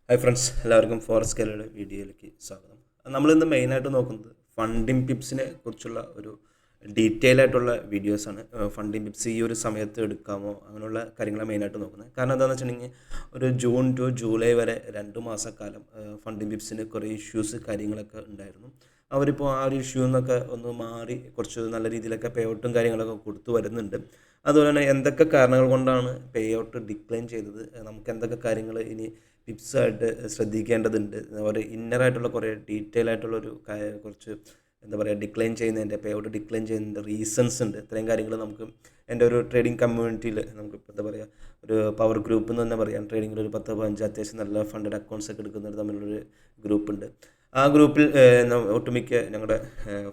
Hi friends, എല്ലാവർക്കും forest കേരളയുടെ വീഡിയോയിലേക്ക് സ്വാഗതം. നമ്മളിന്ന് മെയിനായിട്ട് നോക്കുന്നത് ഫണ്ടിങ് ടിപ്സിനെ കുറിച്ചുള്ള ഒരു ഡീറ്റെയിൽ ആയിട്ടുള്ള വീഡിയോസാണ്. ഫണ്ടിങ് ടിപ്സ് ഈ ഒരു സമയത്ത് എടുക്കാമോ അങ്ങനെയുള്ള കാര്യങ്ങളാണ് മെയിനായിട്ട് നോക്കുന്നത്. കാരണം എന്താണെന്ന് വെച്ചിട്ടുണ്ടെങ്കിൽ ഒരു ജൂൺ ടു ജൂലൈ വരെ 2 മാസക്കാലം ഫണ്ടിങ് ടിപ്സിന് കുറേ ഇഷ്യൂസ് കാര്യങ്ങളൊക്കെ ഉണ്ടായിരുന്നു. അവരിപ്പോൾ ആ ഒരു ഇഷ്യൂ എന്നൊക്കെ ഒന്ന് മാറി കുറച്ച് നല്ല രീതിയിലൊക്കെ പേ ഔട്ടും കാര്യങ്ങളൊക്കെ കൊടുത്തു വരുന്നുണ്ട്. അതുപോലെ തന്നെ എന്തൊക്കെ കാരണങ്ങൾ കൊണ്ടാണ് പേ ഔട്ട് ഡിക്ലൈൻ ചെയ്തത്, നമുക്ക് എന്തൊക്കെ കാര്യങ്ങൾ ഇനി ടിപ്സായിട്ട് ശ്രദ്ധിക്കേണ്ടതുണ്ട്, ഒരു ഇന്നറായിട്ടുള്ള കുറേ ഡീറ്റെയിൽ ആയിട്ടുള്ളൊരു കുറച്ച് എന്താ പറയുക ഡിക്ലൈൻ ചെയ്യുന്നതിൻ്റെ പേ ഔട്ട് ഡിക്ലൈൻ ചെയ്യുന്നതിൻ്റെ റീസൺസ് ഉണ്ട്. ഇത്രയും കാര്യങ്ങൾ നമുക്ക് എൻ്റെ ഒരു ട്രേഡിംഗ് കമ്മ്യൂണിറ്റിയിൽ നമുക്ക് ഇപ്പോൾ എന്താ പറയുക ഒരു പവർ ഗ്രൂപ്പ് എന്ന് തന്നെ പറയാം. ട്രേഡിങ്ങിൽ ഒരു 10-15 അത്യാവശ്യം നല്ല ഫണ്ടഡ് അക്കൗണ്ട്സ് ഒക്കെ എടുക്കുന്നവർ തമ്മിലുള്ളൊരു ഗ്രൂപ്പുണ്ട്. ആ ഗ്രൂപ്പിൽ ഒട്ടുമിക്ക ഞങ്ങളുടെ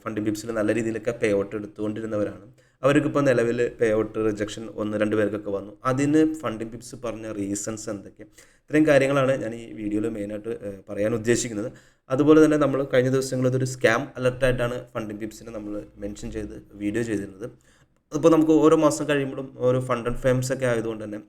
ഫണ്ടിങ് ടിപ്സിൽ നല്ല രീതിയിലൊക്കെ പേ ഔട്ട് എടുത്തുകൊണ്ടിരുന്നവരാണ്. അവർക്കിപ്പോൾ നിലവിൽ പേ ഔട്ട് റിജക്ഷൻ 1-2 പേർക്കൊക്കെ വന്നു. അതിന് ഫണ്ടിങ് ടിപ്സ് പറഞ്ഞ റീസൺസ് എന്തൊക്കെ, ഇത്രയും കാര്യങ്ങളാണ് ഞാൻ ഈ വീഡിയോയിൽ മെയിനായിട്ട് പറയാൻ ഉദ്ദേശിക്കുന്നത്. അതുപോലെ തന്നെ നമ്മൾ കഴിഞ്ഞ ദിവസങ്ങളിൽ ഇതൊരു സ്കാം അലർട്ടായിട്ടാണ് ഫണ്ടിങ് ടിപ്സിനെ നമ്മൾ മെൻഷൻ ചെയ്ത് വീഡിയോ ചെയ്തിരുന്നത്. അതിപ്പോൾ നമുക്ക് ഓരോ മാസം കഴിയുമ്പോഴും ഓരോ ഫണ്ട് ആൻഡ് ഫേംസ് ഒക്കെ ആയതുകൊണ്ട് തന്നെ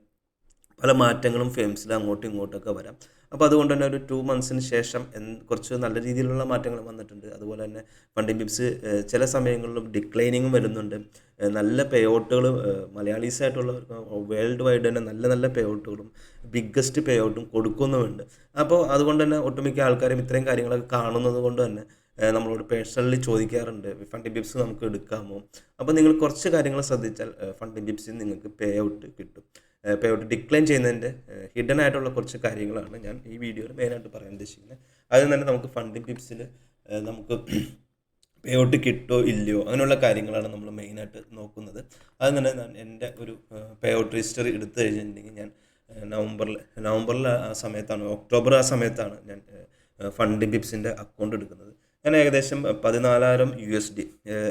പല മാറ്റങ്ങളും ഫേംസിൽ അങ്ങോട്ടും ഇങ്ങോട്ടൊക്കെ വരാം. അപ്പോൾ അതുകൊണ്ട് തന്നെ ഒരു 2 മന്ത്സിന് ശേഷം കുറച്ച് നല്ല രീതിയിലുള്ള മാറ്റങ്ങൾ വന്നിട്ടുണ്ട്. അതുപോലെ തന്നെ ഫണ്ടിങ് ടിപ്സ് ചില സമയങ്ങളിലും ഡിക്ലൈനിങ്ങും വരുന്നുണ്ട്. നല്ല പേ ഔട്ടുകൾ മലയാളീസ് ആയിട്ടുള്ളവർക്ക് വേൾഡ് വൈഡ് തന്നെ നല്ല നല്ല പേ ഔട്ടുകളും ബിഗ്ഗസ്റ്റ് പേ ഔട്ടും കൊടുക്കുന്നുമുണ്ട്. അപ്പോൾ അതുകൊണ്ട് തന്നെ ഒട്ടുമിക്ക ആൾക്കാരും ഇത്രയും കാര്യങ്ങളൊക്കെ കാണുന്നത് കൊണ്ട് തന്നെ നമ്മളോട് പേഴ്സണലി ചോദിക്കാറുണ്ട്, ഫണ്ടിങ് ടിപ്സ് നമുക്ക് എടുക്കാമോ. അപ്പോൾ നിങ്ങൾ കുറച്ച് കാര്യങ്ങൾ ശ്രദ്ധിച്ചാൽ ഫണ്ടിങ് ടിപ്സിൽ നിങ്ങൾക്ക് പേ ഔട്ട് കിട്ടും. പേ ഔട്ട് ഡിക്ലൈൻ ചെയ്യുന്നതിൻ്റെ ഹിഡൻ ആയിട്ടുള്ള കുറച്ച് കാര്യങ്ങളാണ് ഞാൻ ഈ വീഡിയോയിൽ മെയിനായിട്ട് പറയാൻ ഉദ്ദേശിക്കുന്നത്. അതിൽ തന്നെ നമുക്ക് ഫണ്ടിങ് ടിപ്സിൽ നമുക്ക് പേ ഔട്ട് കിട്ടോ ഇല്ലയോ അങ്ങനെയുള്ള കാര്യങ്ങളാണ് നമ്മൾ മെയിനായിട്ട് നോക്കുന്നത്. അത് തന്നെ ഞാൻ എൻ്റെ ഒരു പേ ഔട്ട് ഹിസ്റ്ററി എടുത്തു കഴിഞ്ഞിട്ടുണ്ടെങ്കിൽ ഞാൻ നവംബറിൽ ആ സമയത്താണ്, ഒക്ടോബർ ആ സമയത്താണ് ഞാൻ ഫണ്ടിങ് ടിപ്സിൻ്റെ അക്കൗണ്ട് എടുക്കുന്നത്. ഞാൻ ഏകദേശം 14,000 USD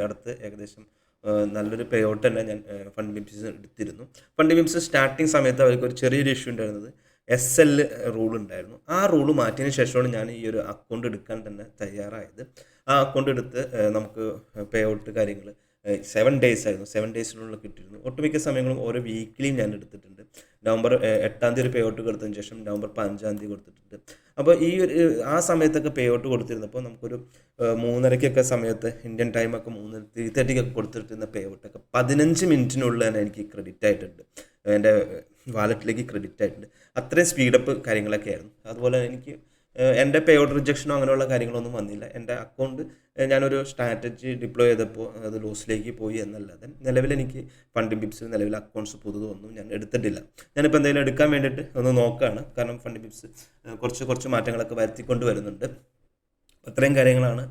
അടുത്ത് ഏകദേശം നല്ലൊരു പേ ഔട്ട് തന്നെ ഞാൻ ഫണ്ടിങ് ടിപ്സ് എടുത്തിരുന്നു. ഫണ്ടിങ് ടിപ്സ് സ്റ്റാർട്ടിങ് സമയത്ത് അവർക്ക് ഒരു ചെറിയൊരു ഇഷ്യൂ ഉണ്ടായിരുന്നത് SL റൂൾ ഉണ്ടായിരുന്നു. ആ റൂള് മാറ്റിയതിന് ശേഷമാണ് ഞാൻ ഈ ഒരു അക്കൗണ്ട് എടുക്കാൻ തന്നെ തയ്യാറായത്. ആ അക്കൗണ്ട് എടുത്ത് നമുക്ക് പേ ഔട്ട് കാര്യങ്ങൾ 7 ഡേയ്സ് ആയിരുന്നു, 7 ഡേയ്സിനുള്ളിൽ കിട്ടിയിരുന്നു. ഒട്ടുമിക്ക സമയങ്ങളും ഓരോ വീക്കിലിയും ഞാൻ എടുത്തിട്ടുണ്ട്. നവംബർ 8-ാം തീയതി ഒരു പേ ഔട്ട് കൊടുത്തതിന് ശേഷം നവംബർ 15-ാം തീയതി കൊടുത്തിട്ടുണ്ട്. അപ്പോൾ ഈ ഒരു ആ സമയത്തൊക്കെ പേ ഔട്ട് കൊടുത്തിരുന്നപ്പോൾ നമുക്കൊരു 3:30 സമയത്ത് ഇന്ത്യൻ ടൈമൊക്കെ 3:30 കൊടുത്തിട്ടിരുന്ന പേ ഔട്ടൊക്കെ 15 മിനിറ്റിനുള്ളിൽ തന്നെ എനിക്ക് ക്രെഡിറ്റ് ആയിട്ടുണ്ട്, എൻ്റെ വാലറ്റിലേക്ക് ക്രെഡിറ്റ് ആയിട്ടുണ്ട്. അത്രയും സ്പീഡപ്പ് കാര്യങ്ങളൊക്കെ ആയിരുന്നു. അതുപോലെ എനിക്ക് എൻ്റെ പേ ഔട്ട് റിജക്ഷനോ അങ്ങനെയുള്ള കാര്യങ്ങളൊന്നും വന്നില്ല. എൻ്റെ അക്കൗണ്ട് ഞാനൊരു സ്ട്രാറ്റജി ഡിപ്ലോയ് ചെയ്തപ്പോൾ അത് ലോസിലേക്ക് പോയി എന്നല്ലാതെ നിലവിൽ എനിക്ക് ഫണ്ടിങ് ടിപ്സിൽ നിലവിൽ അക്കൗണ്ട്സ് പുതുതൊന്നും ഞാൻ എടുത്തിട്ടില്ല. ഞാനിപ്പോൾ എന്തെങ്കിലും എടുക്കാൻ വേണ്ടിയിട്ട് ഒന്ന് നോക്കുകയാണ്. കാരണം ഫണ്ടിങ് ടിപ്സ് കുറച്ച് മാറ്റങ്ങളൊക്കെ വരുത്തിക്കൊണ്ട് വരുന്നുണ്ട്. അത്രയും കാര്യങ്ങളാണ്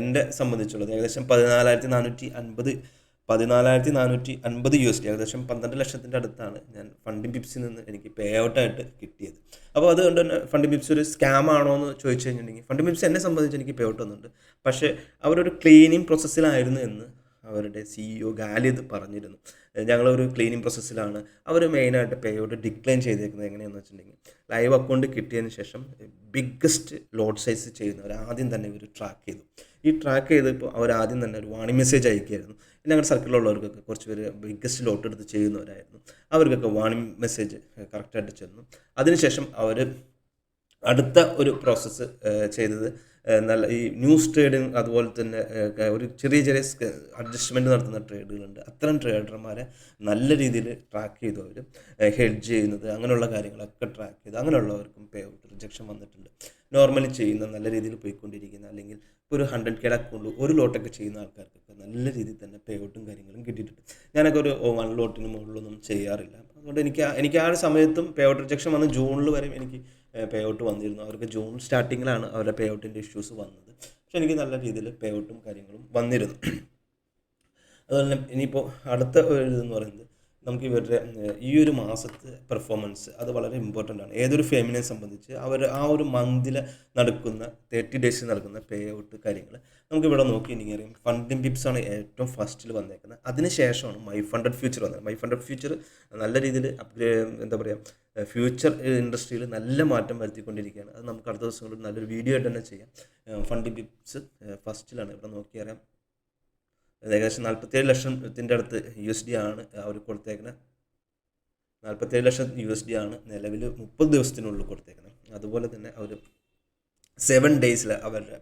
എന്നെ സംബന്ധിച്ചുള്ളത്. ഏകദേശം 14,450 USD, ഏകദേശം 12 ലക്ഷത്തിൻ്റെ അടുത്താണ് ഞാൻ ഫണ്ടിങ് ടിപ്സിൽ നിന്ന് എനിക്ക് പേ ഔട്ടായിട്ട് കിട്ടിയത്. അപ്പോൾ അതുകൊണ്ട് തന്നെ ഫണ്ടിങ് ടിപ്സ് ഒരു സ്കാം ആണോ എന്ന് ചോദിച്ചു കഴിഞ്ഞിട്ടുണ്ടെങ്കിൽ ഫണ്ടിങ് ടിപ്സ് എന്നെ സംബന്ധിച്ച് എനിക്ക് പേ ഔട്ട് വന്നിട്ടുണ്ട്. പക്ഷേ അവരൊരു ക്ലീനിങ് പ്രോസസ്സിലായിരുന്നു എന്ന് അവരുടെ CEO ഗാലിദ് പറഞ്ഞിരുന്നു. ഞങ്ങളൊരു ക്ലീനിങ് പ്രോസസ്സിലാണ്. അവർ മെയിനായിട്ട് പേ ഔട്ട് ഡിക്ലൈൻ ചെയ്തേക്കുന്നത് എങ്ങനെയാണെന്ന് വെച്ചിട്ടുണ്ടെങ്കിൽ ലൈവ് അക്കൗണ്ട് കിട്ടിയതിന് ശേഷം ബിഗ്ഗസ്റ്റ് ലോഡ് സൈസ് ചെയ്യുന്നവർ ആദ്യം തന്നെ ഇവർ ട്രാക്ക് ചെയ്തു. ഈ ട്രാക്ക് ചെയ്തപ്പോൾ അവർ ആദ്യം തന്നെ ഒരു വാണിംഗ് മെസ്സേജ് അയക്കുകയായിരുന്നു. ഞങ്ങളുടെ സർക്കിളിലുള്ളവർക്കൊക്കെ കുറച്ച് പേര് ബിഗ്ഗസ്റ്റ് ലോട്ട് എടുത്ത് ചെയ്യുന്നവരായിരുന്നു. അവർക്കൊക്കെ വാണിംഗ് മെസ്സേജ് കറക്റ്റായിട്ട് ചെന്നു. അതിനുശേഷം അവർ അടുത്ത ഒരു പ്രോസസ്സ് ചെയ്തത് നല്ല ഈ ന്യൂസ് ട്രേഡിങ്, അതുപോലെ തന്നെ ഒരു ചെറിയ അഡ്ജസ്റ്റ്മെൻറ്റ് നടത്തുന്ന ട്രേഡുകളുണ്ട്. അത്തരം ട്രേഡർമാരെ നല്ല രീതിയിൽ ട്രാക്ക് ചെയ്തു. അവർ ഹെഡ്ജ് ചെയ്യുന്നത് അങ്ങനെയുള്ള കാര്യങ്ങളൊക്കെ ട്രാക്ക് ചെയ്തു. അങ്ങനെയുള്ളവർക്കും പേ ഔട്ട് റിജക്ഷൻ വന്നിട്ടുണ്ട്. നോർമലി ചെയ്യുന്ന നല്ല രീതിയിൽ പോയിക്കൊണ്ടിരിക്കുന്ന അല്ലെങ്കിൽ ഇപ്പോൾ ഒരു 100K അക്കൗണ്ട് ഒരു ലോട്ടൊക്കെ ചെയ്യുന്ന ആൾക്കാർക്കൊക്കെ നല്ല രീതിയിൽ തന്നെ പേ ഔട്ടും കാര്യങ്ങളും കിട്ടിയിട്ടുണ്ട്. ഞാനൊക്കെ ഒരു 1 ലോട്ടിന് മുകളിലൊന്നും ചെയ്യാറില്ല. അതുകൊണ്ട് എനിക്ക് ആ ഒരു സമയത്തും പേ ഔട്ട് റിജക്ഷൻ വന്ന് ജൂണിൽ വരെ എനിക്ക് പേ ഔട്ട് വന്നിരുന്നു. അവർക്ക് ജൂൺ സ്റ്റാർട്ടിങ്ങിലാണ് അവരുടെ പേ ഔട്ടിൻ്റെ ഇഷ്യൂസ് വന്നത്. പക്ഷെ എനിക്ക് നല്ല രീതിയിൽ പേ ഔട്ടും കാര്യങ്ങളും വന്നിരുന്നു. അതുപോലെ തന്നെ ഇനിയിപ്പോൾ അടുത്ത ഒരു ഇതെന്ന് പറയുന്നത് നമുക്ക് ഇവരുടെ ഈ ഒരു മാസത്തെ പെർഫോമൻസ് അത് വളരെ ഇമ്പോർട്ടൻ്റ് ആണ് ഏതൊരു ഫേമിനെ സംബന്ധിച്ച്. അവർ ആ ഒരു മന്തിൽ നടക്കുന്ന 30 ഡേയ്സിൽ നടക്കുന്ന പേ ഔട്ട് കാര്യങ്ങൾ നമുക്കിവിടെ നോക്കിയിട്ടുണ്ടെങ്കിൽ അറിയാം. ഫണ്ടിങ് ടിപ്സാണ് ഏറ്റവും ഫസ്റ്റിൽ വന്നേക്കുന്നത്. അതിനുശേഷമാണ് മൈ ഫണ്ടഡ് ഫ്യൂച്ചർ വന്നത്. മൈ ഫണ്ടഡ് ഫ്യൂച്ചർ നല്ല രീതിയിൽ എന്താ പറയുക ഫ്യൂച്ചർ ഇൻഡസ്ട്രിയിൽ നല്ല മാറ്റം വരുത്തിക്കൊണ്ടിരിക്കുകയാണ്. അത് നമുക്ക് അടുത്ത ദിവസങ്ങളിൽ നല്ലൊരു വീഡിയോ ആയിട്ട് തന്നെ ചെയ്യാം. ഫണ്ടിങ് ടിപ്സ് ഫസ്റ്റിലാണ്. ഇവിടെ നോക്കിയറിയാം ഏകദേശം 47 ലക്ഷത്തിൻ്റെ അടുത്ത് USD ആണ് അവർ കൊടുത്തേക്കുന്നത്. 47 ലക്ഷം USD ആണ് നിലവിൽ 30 ദിവസത്തിനുള്ളിൽ കൊടുത്തേക്കുന്നത്. അതുപോലെ തന്നെ അവർ 7 ഡേയ്സിൽ അവരുടെ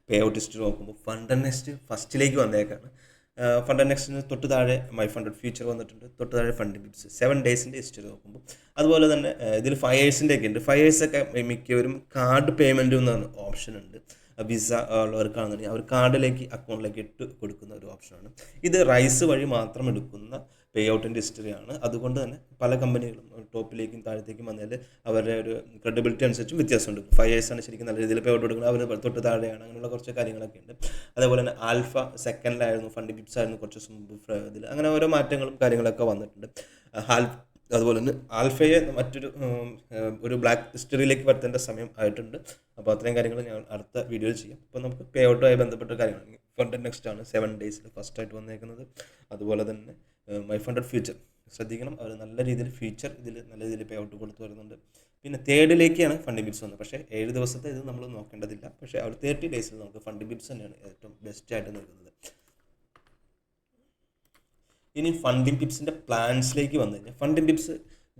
പേ ഔട്ട് ഹിസ്റ്ററി നോക്കുമ്പോൾ ഫണ്ട് ആൻഡ് നെക്സ്റ്റ് ഫസ്റ്റിലേക്ക് വന്നേക്കാണ്. ഫണ്ട് ആൻഡ് നെക്സ്റ്റിന് തൊട്ട് താഴെ മൈ ഫണ്ടഡ് ഫ്യൂച്ചർ വന്നിട്ടുണ്ട്, തൊട്ട് താഴെ ഫണ്ട് ബിപ്സ്. 7 ഡേയ്സിൻ്റെ ഹിസ്റ്ററി നോക്കുമ്പോൾ അതുപോലെ തന്നെ ഇതിൽ 5 ഇയേഴ്സിൻ്റെ ഒക്കെ ഉണ്ട്. 5 ഇയേഴ്സൊക്കെ മിക്കവരും കാർഡ് പേയ്മെൻറ്റ് എന്നൊരു ഓപ്ഷൻ ഉണ്ട്. വിസ ഉള്ളവർക്കാണെന്നുണ്ടെങ്കിൽ അവർ കാർഡിലേക്ക് അക്കൗണ്ടിലേക്ക് ഇട്ട് കൊടുക്കുന്ന ഒരു ഓപ്ഷനാണ്. ഇത് റൈസ് വഴി മാത്രം എടുക്കുന്ന പേ ഔട്ടിൻ്റെ ഹിസ്റ്ററിയാണ്. അതുകൊണ്ട് തന്നെ പല കമ്പനികളും ടോപ്പിലേക്കും താഴത്തേക്കും വന്നാൽ അവരുടെ ഒരു ക്രെഡിബിലിറ്റി അനുസരിച്ചും വ്യത്യാസമുണ്ട്. 5 ഇയേഴ്സാണ് ശരിക്കും നല്ല രീതിയിൽ പേ ഔട്ട് കൊടുക്കുന്നത്, അവർ തൊട്ട് താഴെയാണ്, അങ്ങനെയുള്ള കുറച്ച് കാര്യങ്ങളൊക്കെ ഉണ്ട്. അതേപോലെ തന്നെ ആൽഫ സെക്കൻഡിലായിരുന്നു, ഫണ്ട് ബിപ്സ് ആയിരുന്നു കുറച്ച് മുമ്പ് ഇതിൽ. അങ്ങനെ ഓരോ മാറ്റങ്ങളും കാര്യങ്ങളൊക്കെ വന്നിട്ടുണ്ട്. അതുപോലെ തന്നെ ആൽഫയെ മറ്റൊരു ഒരു ബ്ലാക്ക് ഹിസ്റ്ററിയിലേക്ക് വരുത്തേണ്ട സമയം ആയിട്ടുണ്ട്. അപ്പോൾ അത്രയും കാര്യങ്ങൾ ഞാൻ അടുത്ത വീഡിയോയിൽ ചെയ്യാം. അപ്പോൾ നമുക്ക് പേ ഔട്ടുമായി ബന്ധപ്പെട്ട കാര്യങ്ങൾ ഫണ്ട് നെക്സ്റ്റ് ആണ് 7 ഡേയ്സിൽ ഫസ്റ്റായിട്ട് വന്നേക്കുന്നത്. അതുപോലെ തന്നെ മൈ ഫണ്ടഡ് ഫ്യൂച്ചർ ശ്രദ്ധിക്കണം, അവർ നല്ല രീതിയിൽ ഫ്യൂച്ചർ ഇതിൽ നല്ല രീതിയിൽ പേ ഔട്ട് കൊടുത്തു വരുന്നുണ്ട്. പിന്നെ 3rdiലേക്കാണ് ഫണ്ട് ബിപ്സ് വന്നത്. പക്ഷേ 7 ദിവസത്തെ ഇത് നമ്മൾ നോക്കേണ്ടതില്ല. പക്ഷേ അവർ 30 ഡേയ്സിൽ നമുക്ക് ഫണ്ട് ബിപ്സ് തന്നെയാണ് ഏറ്റവും ബെസ്റ്റായിട്ട് നിൽക്കുന്നത്. ഇനി ഫണ്ടിങ് ടിപ്സിൻ്റെ പ്ലാൻസിലേക്ക് വന്നു കഴിഞ്ഞാൽ, funding tips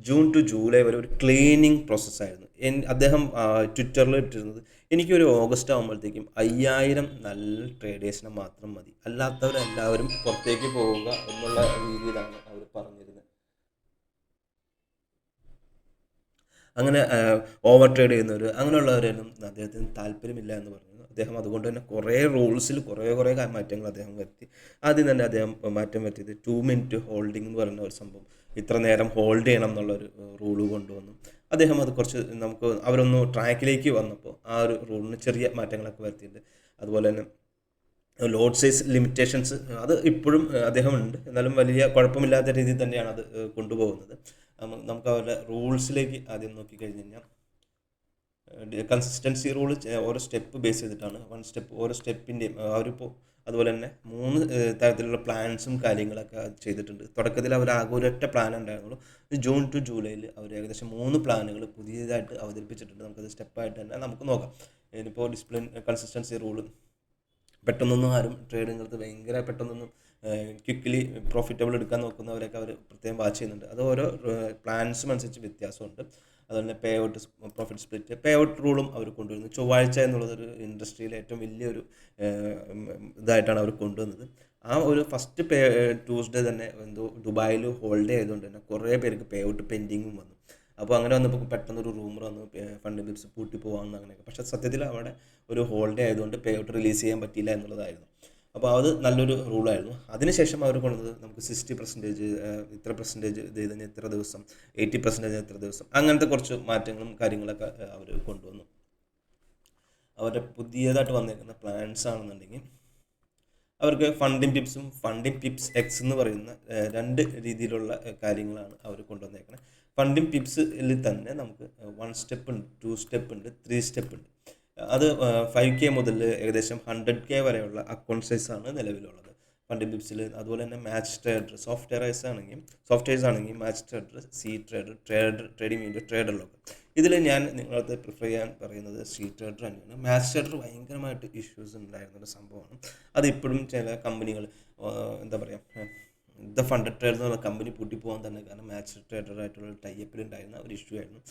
June to July വരെ ഒരു ക്ലീനിങ് പ്രോസസ്സായിരുന്നു. അദ്ദേഹം ട്വിറ്ററിൽ ഇട്ടിരുന്നത്, എനിക്കൊരു ഓഗസ്റ്റ് ആകുമ്പോഴത്തേക്കും 5000 നല്ല ട്രേഡേഴ്സിനെ മാത്രം മതി, അല്ലാത്തവരെല്ലാവരും പുറത്തേക്ക് പോവുക എന്നുള്ള രീതിയിലാണ് അവർ പറഞ്ഞിരുന്നത്. അങ്ങനെ ഓവർ ട്രേഡ് ചെയ്യുന്നവർ അങ്ങനെയുള്ളവരൊന്നും അദ്ദേഹത്തിന് താല്പര്യമില്ല എന്ന് പറഞ്ഞു. അദ്ദേഹം അതുകൊണ്ട് തന്നെ കുറേ റൂൾസിൽ കുറേ മാറ്റങ്ങൾ അദ്ദേഹം വരുത്തി. ആദ്യം തന്നെ അദ്ദേഹം മാറ്റം വരുത്തിയത് 2 മിനിറ്റ് ഹോൾഡിംഗ് എന്ന് പറയുന്ന ഒരു സംഭവം, ഇത്ര നേരം ഹോൾഡ് ചെയ്യണം എന്നുള്ളൊരു റൂള് കൊണ്ടുവന്നു. അദ്ദേഹം അത് കുറച്ച് നമുക്ക് അവരൊന്ന് ട്രാക്കിലേക്ക് വന്നപ്പോൾ ആ ഒരു റൂളിന് ചെറിയ മാറ്റങ്ങളൊക്കെ വരുത്തിയിട്ടുണ്ട്. അതുപോലെ തന്നെ ലോഡ് സൈസ് ലിമിറ്റേഷൻസ് അത് ഇപ്പോഴും അദ്ദേഹം ഉണ്ട്, എന്നാലും വലിയ കുഴപ്പമില്ലാത്ത രീതിയിൽ തന്നെയാണ് അത് കൊണ്ടുപോകുന്നത്. നമുക്ക് അവരുടെ റൂൾസിലേക്ക് ആദ്യം നോക്കിക്കഴിഞ്ഞ് കഴിഞ്ഞാൽ, കൺസിസ്റ്റൻസി റൂൾ ഓരോ സ്റ്റെപ്പ് ബേസ് ചെയ്തിട്ടാണ്. 1 സ്റ്റെപ്പ് ഓരോ സ്റ്റെപ്പിൻ്റെയും അവരിപ്പോൾ അതുപോലെ തന്നെ 3 തരത്തിലുള്ള പ്ലാൻസും കാര്യങ്ങളൊക്കെ ചെയ്തിട്ടുണ്ട്. തുടക്കത്തിൽ അവർ ആകെ ഒരൊറ്റ പ്ലാൻ ഉണ്ടായിരുന്നുള്ളൂ. ജൂൺ ടു ജൂലൈയിൽ അവർ ഏകദേശം 3 പ്ലാനുകൾ പുതിയതായിട്ട് അവതരിപ്പിച്ചിട്ടുണ്ട്. നമുക്കത് സ്റ്റെപ്പായിട്ട് തന്നെ നമുക്ക് നോക്കാം. ഇനിയിപ്പോൾ ഡിസിപ്ലിൻ കൺസിസ്റ്റൻസി റൂള് പെട്ടെന്നൊന്നും ആരും ട്രേഡിങ്ങടുത്ത് ഭയങ്കര പെട്ടെന്നൊന്നും ക്വിക്കലി പ്രോഫിറ്റബിൾ എടുക്കാൻ നോക്കുന്നവരൊക്കെ അവർ പ്രത്യേകം വാച്ച് ചെയ്യുന്നുണ്ട്. അത് ഓരോ പ്ലാൻസും അനുസരിച്ച് വ്യത്യാസമുണ്ട്. അതുപോലെ pay out profit split pay out റൂളും അവർ കൊണ്ടുവരുന്നു. ചൊവ്വാഴ്ച എന്നുള്ളതൊരു ഇൻഡസ്ട്രിയിലെ ഏറ്റവും വലിയൊരു ഇതായിട്ടാണ് അവർ കൊണ്ടുവന്നത്. ആ ഒരു ഫസ്റ്റ് ട്യൂസ്ഡേ തന്നെ എന്തോ ദുബായിൽ ഹോളിഡേ ആയതുകൊണ്ട് തന്നെ കുറേ പേർക്ക് പേ ഔട്ട് പെൻഡിങ്ങും വന്നു. അപ്പോൾ അങ്ങനെ വന്നപ്പോൾ പെട്ടെന്നൊരു റൂമർ വന്നു, ഫണ്ട് ബിപ്സ് പൂട്ടി പോകാമെന്ന് അങ്ങനെയൊക്കെ. പക്ഷേ സത്യത്തിൽ അവിടെ ഒരു ഹോളിഡേ ആയതുകൊണ്ട് പേ ഔട്ട് റിലീസ് ചെയ്യാൻ പറ്റിയില്ല എന്നുള്ളതായിരുന്നു. അപ്പോൾ അത് നല്ലൊരു റൂളായിരുന്നു. അതിനുശേഷം അവർ കൊണ്ടുവന്നത് നമുക്ക് 60% ഇത്ര പെർസെൻറ്റേജ് ഇത് ചെയ്ത് ഇത്ര ദിവസം, 80% ഇത്ര ദിവസം, അങ്ങനത്തെ കുറച്ച് മാറ്റങ്ങളും കാര്യങ്ങളൊക്കെ അവർ കൊണ്ടുവന്നു. അവരുടെ പുതിയതായിട്ട് വന്നിരിക്കുന്ന പ്ലാൻസ് ആണെന്നുണ്ടെങ്കിൽ അവർക്ക് ഫണ്ടിങ് ടിപ്സും ഫണ്ടിങ് ടിപ്സ് എക്സ് എന്ന് പറയുന്ന 2 രീതിയിലുള്ള കാര്യങ്ങളാണ് അവർ കൊണ്ടുവന്നേക്കുന്നത്. ഫണ്ടിങ് ടിപ്സിൽ തന്നെ നമുക്ക് 1 സ്റ്റെപ്പ് ഉണ്ട്, 2 സ്റ്റെപ്പ് ഉണ്ട്, 3 സ്റ്റെപ്പ് ഉണ്ട്. അത് 5K മുതൽ ഏകദേശം 100K വരെയുള്ള അക്കൗണ്ട് സൈസാണ് നിലവിലുള്ളത് ഫണ്ടിങ് ടിപ്സിൽ. അതുപോലെ തന്നെ മാച്ച് ട്രേഡർ സോഫ്റ്റ്വെയർസ് ആണെങ്കിൽ match trader, C trader, trading video, ട്രേഡറിലൊക്കെ. ഇതിൽ ഞാൻ നിങ്ങളത് പ്രിഫർ ചെയ്യാൻ പറയുന്നത് സി ട്രേഡർ തന്നെയാണ്. മാച്ച് ട്രേഡർ ഭയങ്കരമായിട്ട് ഇഷ്യൂസ് ഉണ്ടായിരുന്നൊരു സംഭവമാണ്. അതിപ്പോഴും ചില കമ്പനികൾ എന്താ പറയുക, ദ ഫണ്ടഡ് ട്രേഡർ എന്ന് പറഞ്ഞ കമ്പനി പൂട്ടിപ്പോകാൻ തന്നെ കാരണം മാച്ച് ട്രേഡറായിട്ടുള്ള ടൈപ്പിലുണ്ടായിരുന്ന ഒരു ഇഷ്യൂ ആയിരുന്നു.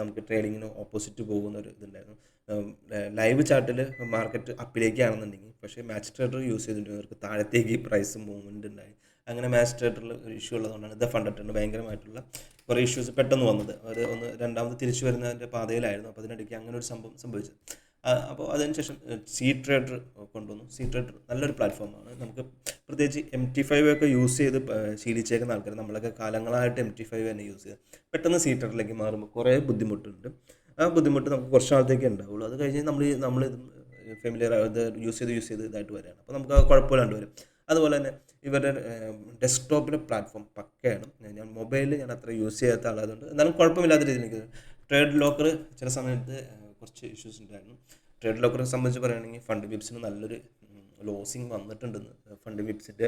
നമുക്ക് ട്രേഡിങ്ങിന് ഓപ്പോസിറ്റ് പോകുന്ന ഒരു ഇതുണ്ടായിരുന്നു. ലൈവ് ചാർട്ടിൽ മാർക്കറ്റ് അപ്പിലേക്കാണെന്നുണ്ടെങ്കിൽ പക്ഷേ മാച്ച് ട്രേഡർ യൂസ് ചെയ്തിട്ടുണ്ടെങ്കിൽ താഴത്തേക്ക് പ്രൈസ് മൂവ്മെൻറ്റ് ഉണ്ടായി. അങ്ങനെ മാച്ച് ട്രേഡറിൽ ഒരു ഇഷ്യൂ ഉള്ളതുകൊണ്ടാണ് ദ ഫണ്ടഡ് ട്രേഡർ ഭയങ്കരമായിട്ടുള്ള കുറേ ഇഷ്യൂസ് പെട്ടെന്ന് വന്നത്. അവർ രണ്ടാമത് തിരിച്ചു വരുന്നതിൻ്റെ പാതയിലായിരുന്നു. അപ്പോൾ അതിനിടയ്ക്ക് അങ്ങനെ ഒരു സംഭവം സംഭവിച്ചത്. അപ്പോൾ അതിനുശേഷം സി ട്രേഡർ കൊണ്ടുവന്നു. സി ട്രേഡർ നല്ലൊരു പ്ലാറ്റ്ഫോമാണ്. നമുക്ക് പ്രത്യേകിച്ച് MT5 ഒക്കെ യൂസ് ചെയ്ത് ശീലിച്ചേക്കുന്ന ആൾക്കാർ, നമ്മളൊക്കെ കാലങ്ങളായിട്ട് MT5 തന്നെ യൂസ് ചെയ്ത് പെട്ടെന്ന് സി ട്രേഡറിലേക്ക് മാറുമ്പോൾ കുറേ ബുദ്ധിമുട്ടുണ്ട്. ആ ബുദ്ധിമുട്ട് നമുക്ക് കുറച്ച് നാളത്തേക്ക് ഉണ്ടാവുള്ളൂ. അത് കഴിഞ്ഞ് നമ്മൾ ഫെമിലിയർ ഇത് യൂസ് ചെയ്ത് ഇതായിട്ട് വരികയാണ്. അപ്പോൾ നമുക്ക് കുഴപ്പമില്ലാണ്ട് വരും. അതുപോലെ തന്നെ ഇവരുടെ ഡെസ്ക്ടോപ്പിലെ പ്ലാറ്റ്ഫോം പക്കയാണ്. ഞാൻ മൊബൈലിൽ ഞാൻ അത്ര യൂസ് ചെയ്യാത്ത ആളായതുകൊണ്ട് എന്നാലും കുഴപ്പമില്ലാത്ത രീതിയിൽ എനിക്ക് ട്രേഡ് ലോക്കർ ചില സമയത്ത് കുറച്ച് ഇഷ്യൂസ് ഉണ്ടായിരുന്നു. ട്രേഡ് ലോക്കറെ സംബന്ധിച്ച് പറയുകയാണെങ്കിൽ ഫണ്ട് ബിപ്സിന് നല്ലൊരു ലോസിങ് വന്നിട്ടുണ്ടെന്ന് ഫണ്ട് ബിപ്സിൻ്റെ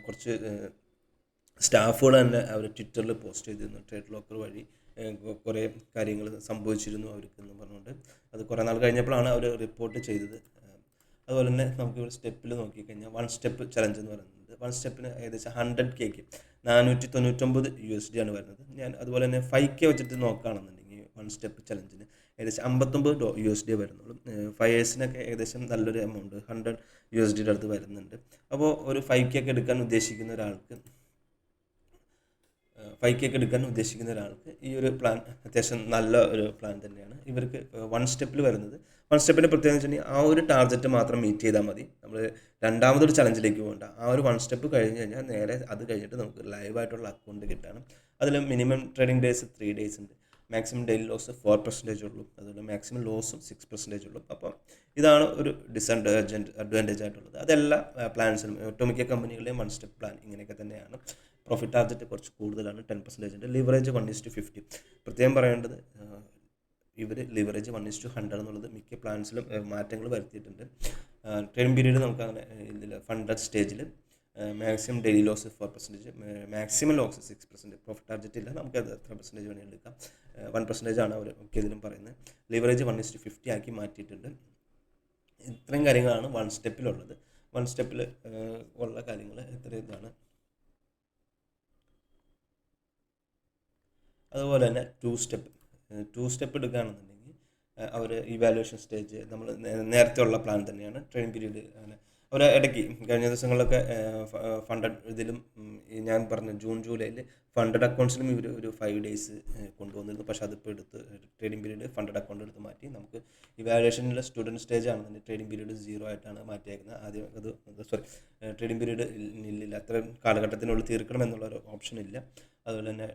കുറച്ച് സ്റ്റാഫുകൾ തന്നെ അവർ ട്വിറ്ററിൽ പോസ്റ്റ് ചെയ്തിരുന്നു. ട്രേഡ് ലോക്കർ വഴി കുറേ കാര്യങ്ങൾ സംഭവിച്ചിരുന്നു അവർക്കെന്ന് പറഞ്ഞുകൊണ്ട്. അത് കുറേ നാൾ കഴിഞ്ഞപ്പോഴാണ് അവർ റിപ്പോർട്ട് ചെയ്തത്. അതുപോലെ തന്നെ നമുക്ക് ഇവിടെ സ്റ്റെപ്പിൽ നോക്കിക്കഴിഞ്ഞാൽ 1 സ്റ്റെപ്പ് ചലഞ്ച് എന്ന് പറയുന്നത് 1 സ്റ്റെപ്പിന് ഏകദേശം 100Kക്ക് $499 ആണ് വരുന്നത്. ഞാൻ അതുപോലെ തന്നെ 5K വെച്ചിട്ട് നോക്കുകയാണെന്നുണ്ടെങ്കിൽ വൺ സ്റ്റെപ്പ് ചലഞ്ചിന് ഏകദേശം $59 വരുന്നുള്ളൂ. 5 ഇയേഴ്സിനൊക്കെ ഏകദേശം നല്ലൊരു എമൗണ്ട് $100 അടുത്ത് വരുന്നുണ്ട്. അപ്പോൾ ഒരു 5K ഒക്കെ എടുക്കാൻ ഉദ്ദേശിക്കുന്ന ഒരാൾക്ക് ഈ ഒരു പ്ലാൻ അത്യാവശ്യം നല്ല ഒരു പ്ലാൻ തന്നെയാണ്. ഇവർക്ക് വൺ സ്റ്റെപ്പിൽ വരുന്നത്, വൺ സ്റ്റെപ്പിൻ്റെ പ്രത്യേകത വെച്ചിട്ടുണ്ടെങ്കിൽ ആ ഒരു ടാർഗറ്റ് മാത്രം മീറ്റ് ചെയ്താൽ മതി. നമ്മൾ രണ്ടാമതൊരു ചലഞ്ചിലേക്ക് പോകണ്ട. ആ ഒരു വൺ സ്റ്റെപ്പ് കഴിഞ്ഞ് കഴിഞ്ഞാൽ നേരെ അത് കഴിഞ്ഞിട്ട് നമുക്ക് ലൈവായിട്ടുള്ള അക്കൗണ്ട് കിട്ടണം. അതിൽ മിനിമം ട്രേഡിംഗ് ഡേയ്സ് 3 days ഉണ്ട്. മാക്സിമം ഡെയിലി ലോസ് 4% ഉള്ളൂ. അതുപോലെ മാക്സിമം ലോസും 6% ഉള്ളൂ. അപ്പം ഇതാണ് ഒരു അഡ്വാൻറ്റേജ് ആയിട്ടുള്ളത്. അതെല്ലാ പ്ലാൻസിനും ഒട്ടുമിക്ക കമ്പനികളുടെയും വൺ സ്റ്റെപ്പ് പ്ലാൻ ഇങ്ങനെയൊക്കെ തന്നെയാണ്. പ്രോഫിറ്റ് ടാർഗറ്റ് കുറച്ച് കൂടുതലാണ്, 10% ഉണ്ട്. ലിവറേജ് 1:50. പ്രത്യേകം പറയേണ്ടത്, ഇവർ ലിവറേജ് 1:100 എന്നുള്ളത് മിക്ക പ്ലാൻസിലും മാറ്റങ്ങൾ വരുത്തിയിട്ടുണ്ട്. ട്രേഡിംഗ് പീരീഡ് നമുക്ക് അങ്ങനെ ഇതിൽ ഫണ്ടഡ് സ്റ്റേജിൽ maximum daily loss 4%, maximum loss 6%. Profit target ഇല്ല, നമുക്ക് അത് എത്ര പെർസെൻറ്റേജ് വേണമെങ്കിൽ എടുക്കാം. 1% ആണ് അവർ മിക്ക ഇതിലും പറയുന്നത്. ലിവറേജ് 1:50 ആക്കി മാറ്റിയിട്ടുണ്ട്. ഇത്രയും കാര്യങ്ങളാണ് വൺ സ്റ്റെപ്പിലുള്ളത്. വൺ സ്റ്റെപ്പിൽ ഉള്ള കാര്യങ്ങൾ ഇത്രയും ഇതാണ്. അതുപോലെ തന്നെ ടു സ്റ്റെപ്പ് എടുക്കുകയാണെന്നുണ്ടെങ്കിൽ അവർ ഇവാലുവേഷൻ സ്റ്റേജ് നമ്മൾ നേരത്തെ ഉള്ള പ്ലാൻ തന്നെയാണ്. ട്രെയിനിങ് പീരീഡ് അങ്ങനെ അവർ ഇടയ്ക്ക് കഴിഞ്ഞ ദിവസങ്ങളിലൊക്കെ ഫണ്ടഡ് ഇതിലും ഞാൻ പറഞ്ഞ ജൂൺ ജൂലൈയിൽ ഫണ്ടഡ് അക്കൗണ്ട്സിലും ഇവർ ഒരു 5 days കൊണ്ടുവന്നിരുന്നു. പക്ഷേ അതിപ്പോൾ എടുത്ത് ട്രേഡിംഗ് പീരീഡ് ഫണ്ടഡ് അക്കൗണ്ട് എടുത്ത് മാറ്റി. നമുക്ക് ഇവാലുവേഷനിലെ സ്റ്റുഡൻറ്റ് സ്റ്റേജ് ആണെന്നുണ്ടെങ്കിൽ ട്രേഡിംഗ് പീരീഡ് 0 ആയിട്ടാണ് മാറ്റിയേക്കുന്നത്. ആദ്യം ട്രേഡിംഗ് പീരീഡ് ഇല്ല, അത്ര കാലഘട്ടത്തിനുള്ളിൽ തീർക്കണം എന്നുള്ളൊരു ഓപ്ഷൻ ഇല്ല. അതുപോലെ തന്നെ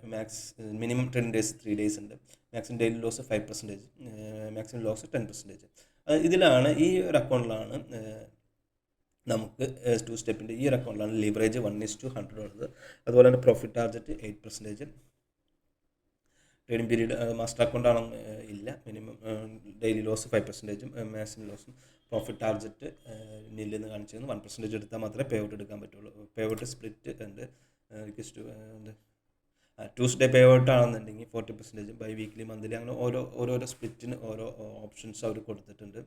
മിനിമം ട്രേഡിംഗ് ഡേയ്സ് 3 days ഉണ്ട്. Maximum daily loss 5%, maximum loss 10%. ഇതിലാണ് ഈ ഒരു അക്കൗണ്ടിലാണ് നമുക്ക് ടു സ്റ്റെപ്പിൻ്റെ ഈ ഒരു അക്കൗണ്ടിലാണ് ലിവറേജ് 1:100 ഉള്ളത്. അതുപോലെ തന്നെ profit target 8%. Trading period master account ആണെന്ന് ഇല്ല. മിനിമം ഡെയിലി ലോസ് 5%, മാക്സിമം ലോസും. പ്രോഫിറ്റ് ടാർഗറ്റ് നില്ലെന്ന് കാണിച്ചിരുന്നു. 1% എടുത്താൽ മാത്രമേ പേ ഔട്ട് എടുക്കാൻ പറ്റുള്ളൂ. പേ ഔട്ട് സ്പ്ലിറ്റ് ഉണ്ട്. ട്യൂസ്ഡേ പേ ഔട്ട് ആണെന്നുണ്ടെങ്കിൽ 40%, ബൈ വീക്ക്ലി, മന്ത്ലി, അങ്ങനെ ഓരോരോ സ്പ്ലിറ്റിന് ഓരോ ഓപ്ഷൻസ് അവർ കൊടുത്തിട്ടുണ്ട്.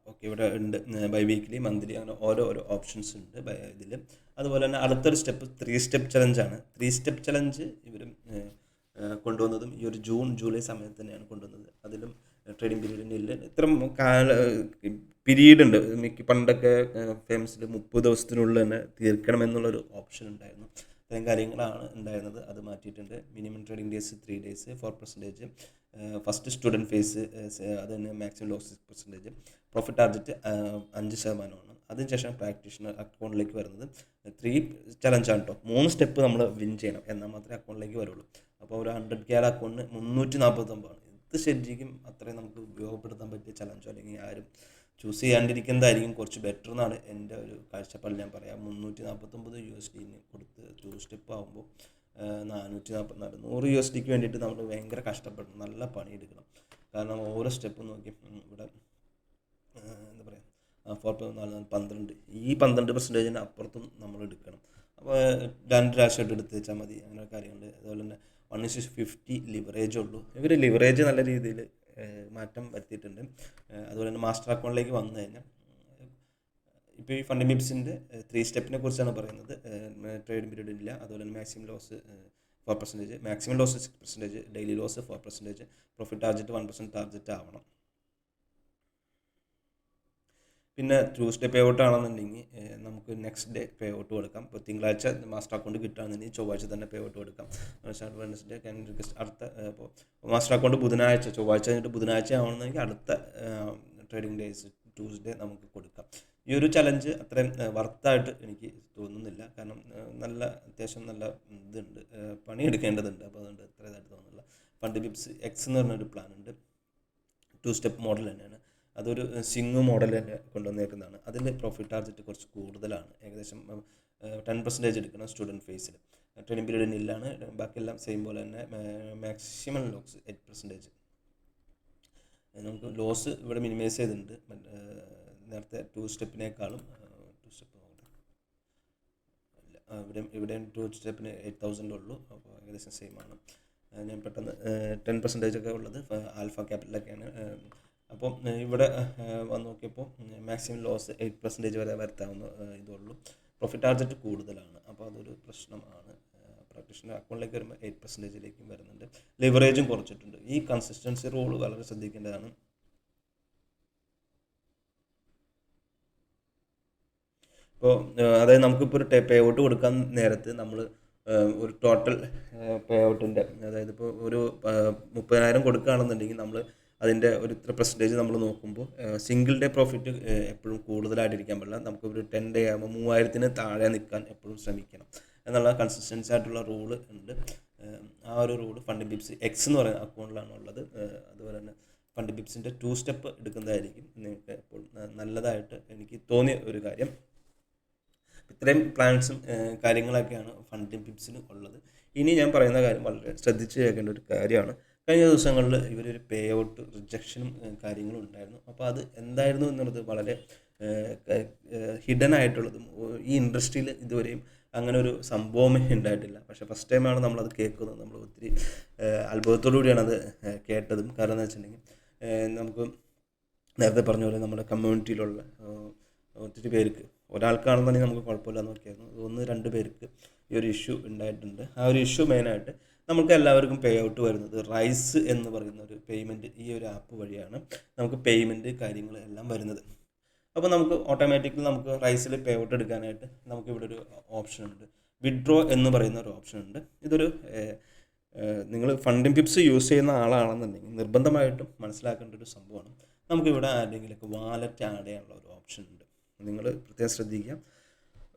ഓക്കെ, ഇവിടെ ഉണ്ട് ബൈ വീക്ക്ലി, മന്ത്ലി, അങ്ങനെ ഓരോരോ ഓപ്ഷൻസ് ഉണ്ട് ഇതിൽ. അതുപോലെ തന്നെ അടുത്തൊരു സ്റ്റെപ്പ് 3 step ചലഞ്ചാണ്. 3 step ചലഞ്ച് ഇവരും കൊണ്ടുവന്നതും ഈ ഒരു ജൂൺ ജൂലൈ സമയത്ത് തന്നെയാണ് കൊണ്ടുവന്നത്. അതിലും ട്രേഡിംഗ് പീരീഡിന് ഇല്ല, ഇത്ര പീരീഡ് ഉണ്ട്. പണ്ടൊക്കെ ഫേമസിൽ 30 ദിവസത്തിനുള്ളിൽ തന്നെ തീർക്കണമെന്നുള്ളൊരു ഓപ്ഷൻ ഉണ്ടായിരുന്നു. ഇത്രയും കാര്യങ്ങളാണ് ഉണ്ടായിരുന്നത്, അത് മാറ്റിയിട്ടുണ്ട്. Minimum trading days 3 days, 4%. First student phase അത് തന്നെ മാക്സിമം ലോസ് 6%. Profit target 5%. അതിനുശേഷം പ്രാക്ടീഷണർ അക്കൗണ്ടിലേക്ക് വരുന്നത് 3 ചലഞ്ചാണ് കേട്ടോ. 3 സ്റ്റെപ്പ് നമ്മൾ വിൻ ചെയ്യണം, എന്നാൽ മാത്രമേ അക്കൗണ്ടിലേക്ക് വരുള്ളൂ. അപ്പോൾ ഒരു 100K അക്കൗണ്ടിന് 349 ഇത് ശരിക്കും അത്രയും നമുക്ക് ഉപയോഗപ്പെടുത്താൻ പറ്റിയ ചലഞ്ചോ അല്ലെങ്കിൽ ആരും ചൂസ് ചെയ്യാണ്ടിരിക്കുന്നതായിരിക്കും കുറച്ച് ബെറ്റർ എന്നാണ് എൻ്റെ ഒരു കാഴ്ചപ്പാടിൽ ഞാൻ പറയാം. $349 കൊടുത്ത് 2 സ്റ്റെപ്പ് ആകുമ്പോൾ 444 $100 വേണ്ടിയിട്ട് നമ്മൾ ഭയങ്കര കഷ്ടപ്പെടണം, നല്ല പണിയെടുക്കണം. കാരണം ഓരോ സ്റ്റെപ്പും നോക്കി ഇവിടെ എന്താ പറയുക, 12 ഈ 12% അപ്പുറത്തും നമ്മൾ എടുക്കണം. അപ്പോൾ 2 പ്രാവശ്യമായിട്ട് എടുത്ത് വെച്ചാൽ മതി, അങ്ങനെ കാര്യമുണ്ട്. അതുപോലെ തന്നെ 1:50 ലിവറേജ് ഉള്ളൂ. ഇവർ ലിവറേജ് നല്ല രീതിയിൽ മാറ്റം വരുത്തിയിട്ടുണ്ട്. അതുപോലെ തന്നെ മാസ്റ്റർ അക്കൗണ്ടിലേക്ക് വന്നു കഴിഞ്ഞാൽ ഇപ്പോൾ ഈ ഫണ്ടിംഗ് ടിപ്സിൻ്റെ 3 സ്റ്റെപ്പിനെ കുറിച്ചാണ് പറയുന്നത്. ട്രേഡിംഗ് പീരീഡ് ഇല്ല. അതുപോലെ തന്നെ maximum loss 4%, maximum loss 6%, daily loss 4%, profit target 1% target ആവണം. പിന്നെ ട്യൂസ്ഡേ പേ ഔട്ട് ആണെന്നുണ്ടെങ്കിൽ നമുക്ക് നെക്സ്റ്റ് ഡേ പേ ഔട്ട് കൊടുക്കാം. ഇപ്പോൾ തിങ്കളാഴ്ച മാസ്റ്റർ അക്കൗണ്ട് കിട്ടുകയാണെന്നുണ്ടെങ്കിൽ ചൊവ്വാഴ്ച തന്നെ പേ ഔട്ട് കൊടുക്കാം. വെഡ്നസ്ഡേ ക്യാൻ റിക്വസ്റ്റ് അടുത്ത ഇപ്പോൾ മാസ്റ്റർ അക്കൗണ്ട് ബുധനാഴ്ച, ചൊവ്വാഴ്ച കഴിഞ്ഞിട്ട് ബുധനാഴ്ച ആവണമെങ്കിൽ അടുത്ത ട്രേഡിംഗ് ഡേയ്സ് ട്യൂസ്ഡേ നമുക്ക് കൊടുക്കാം. ഈ ഒരു ചലഞ്ച് അത്രയും വർത്തായിട്ട് എനിക്ക് തോന്നുന്നില്ല. കാരണം നല്ല അത്യാവശ്യം നല്ല ഇതുണ്ട്, പണിയെടുക്കേണ്ടതുണ്ട്. അപ്പോൾ അതുകൊണ്ട് അത്ര ഇതായിട്ട് തോന്നുന്നില്ല. ഫണ്ട് ടിപ്സ് എക്സ് എന്ന് പറഞ്ഞൊരു പ്ലാൻ ഉണ്ട്, 2 സ്റ്റെപ്പ് മോഡൽ തന്നെയാണ്. അതൊരു സിംഗ് മോഡൽ തന്നെ കൊണ്ടുവന്നേക്കുന്നതാണ്. അതിൽ പ്രോഫിറ്റ് ടാർഗറ്റ് കുറച്ച് കൂടുതലാണ്, ഏകദേശം 10% എടുക്കണം സ്റ്റുഡൻറ്റ് ഫേസിൽ. ട്രെയിനിങ് പീരീഡിന് ഇല്ലാണ്, ബാക്കിയെല്ലാം സെയിം പോലെ തന്നെ. Maximum loss 8%. നമുക്ക് ലോസ് ഇവിടെ മിനിമൈസ് ചെയ്തിട്ടുണ്ട് നേരത്തെ 2 സ്റ്റെപ്പിനേക്കാളും. 2 സ്റ്റെപ്പ് നോക്കട്ടെ, ഇല്ല ഇവിടെ 2 സ്റ്റെപ്പിന് 8000 ഉള്ളൂ. അപ്പോൾ ഏകദേശം സെയിം ആണ്. ഞാൻ പെട്ടെന്ന് 10% ഒക്കെ ഉള്ളത് ആൽഫ ക്യാപിറ്റലൊക്കെയാണ്. അപ്പോൾ ഇവിടെ വന്ന് നോക്കിയപ്പോൾ മാക്സിമം ലോസ് 8% വരെ വരുത്താവുന്ന ഇതുള്ളൂ. പ്രോഫിറ്റ് ടാർഗറ്റ് കൂടുതലാണ്. അപ്പോൾ അതൊരു പ്രശ്നമാണ്. പ്രാക്ടീഷണർ അക്കൗണ്ടിലേക്ക് വരുമ്പോൾ 8%ലേക്കും വരുന്നുണ്ട്. ലിവറേജും കുറച്ചിട്ടുണ്ട്. ഈ കൺസിസ്റ്റൻസി റൂൾ വളരെ ശ്രദ്ധിക്കേണ്ടതാണ്. ഇപ്പോൾ അതായത് നമുക്കിപ്പോൾ ഒരു പേ ഔട്ട് കൊടുക്കാൻ നേരത്ത് നമ്മൾ ഒരു ടോട്ടൽ പേ ഔട്ടിൻ്റെ, അതായത് ഇപ്പോൾ ഒരു 30,000 കൊടുക്കുകയാണെന്നുണ്ടെങ്കിൽ നമ്മൾ അതിൻ്റെ ഒരു ഇത്ര പെർസെൻറ്റേജ് നമ്മൾ നോക്കുമ്പോൾ സിംഗിൾ ഡേ പ്രോഫിറ്റ് എപ്പോഴും കൂടുതലായിട്ടിരിക്കാൻ പാടില്ല. നമുക്ക് ഒരു 10 ഡേ ആകുമ്പോൾ 3000-ന് താഴെ നിൽക്കാൻ എപ്പോഴും ശ്രമിക്കണം എന്നുള്ള കൺസിസ്റ്റൻസി ആയിട്ടുള്ള റൂള് ഉണ്ട്. ആ ഒരു റൂള് ഫണ്ട് ബിപ്സ് എക്സ് എന്ന് പറയുന്ന അക്കൗണ്ടിലാണ് ഉള്ളത്. അതുപോലെ തന്നെ ഫണ്ട് ബിപ്സിൻ്റെ 2 സ്റ്റെപ്പ് എടുക്കുന്നതായിരിക്കും നിങ്ങൾക്ക് എപ്പോൾ നല്ലതായിട്ട് എനിക്ക് തോന്നിയ ഒരു കാര്യം. ഇത്രയും പ്ലാൻസും കാര്യങ്ങളൊക്കെയാണ് ഫണ്ട് ബിപ്സിന് ഉള്ളത്. ഇനി ഞാൻ പറയുന്ന കാര്യം വളരെ ശ്രദ്ധിച്ച് കേൾക്കേണ്ട ഒരു കാര്യമാണ്. കഴിഞ്ഞ ദിവസങ്ങളിൽ ഇവരൊരു പേ ഔട്ട് റിജക്ഷനും കാര്യങ്ങളും ഉണ്ടായിരുന്നു. അപ്പോൾ അത് എന്തായിരുന്നു എന്നുള്ളത് വളരെ ഹിഡൻ ആയിട്ടുള്ളതും ഈ ഇൻഡസ്ട്രിയിൽ ഇതുവരെയും അങ്ങനെ ഒരു സംഭവമേ ഉണ്ടായിട്ടില്ല. പക്ഷേ ഫസ്റ്റ് ടൈമാണ് നമ്മളത് കേൾക്കുന്നത്. നമ്മൾ ഒത്തിരി അത്ഭുതത്തോടു കൂടിയാണ് അത് കേട്ടതും. കാരണം എന്ന് വെച്ചിട്ടുണ്ടെങ്കിൽ നമുക്ക് നേരത്തെ പറഞ്ഞ പോലെ നമ്മുടെ കമ്മ്യൂണിറ്റിയിലുള്ള ഒത്തിരി പേർക്ക്, ഒരാൾക്കാണെന്നുണ്ടെങ്കിൽ നമുക്ക് കുഴപ്പമില്ല നോക്കിയായിരുന്നു, 1-2 പേർക്ക് ഈ ഒരു ഇഷ്യൂ ഉണ്ടായിട്ടുണ്ട്. ആ ഒരു ഇഷ്യൂ മെയിനായിട്ട് നമുക്ക് എല്ലാവർക്കും പേ ഔട്ട് വരുന്നത് റൈസ് എന്ന് പറയുന്ന ഒരു പേയ്മെൻറ്റ്, ഈ ഒരു ആപ്പ് വഴിയാണ് നമുക്ക് പേയ്മെൻറ്റ് കാര്യങ്ങൾ എല്ലാം വരുന്നത്. അപ്പോൾ നമുക്ക് ഓട്ടോമാറ്റിക്കലി നമുക്ക് റൈസിൽ പേ ഔട്ട് എടുക്കാനായിട്ട് നമുക്കിവിടെ ഒരു ഓപ്ഷൻ ഉണ്ട്, വിഡ്രോ എന്ന് പറയുന്ന ഒരു ഓപ്ഷൻ ഉണ്ട്. ഇതൊരു നിങ്ങൾ ഫണ്ട് ബിപ്സ് യൂസ് ചെയ്യുന്ന ആളാണെന്നുണ്ടെങ്കിൽ നിർബന്ധമായിട്ടും മനസ്സിലാക്കേണ്ട ഒരു സംഭവമാണ്. നമുക്കിവിടെ ആരെങ്കിലുമൊക്കെ വാലറ്റ് ആഡ് ചെയ്യാനുള്ള ഒരു ഓപ്ഷൻ ഉണ്ട്. നിങ്ങൾ പ്രത്യേകം ശ്രദ്ധിക്കുക.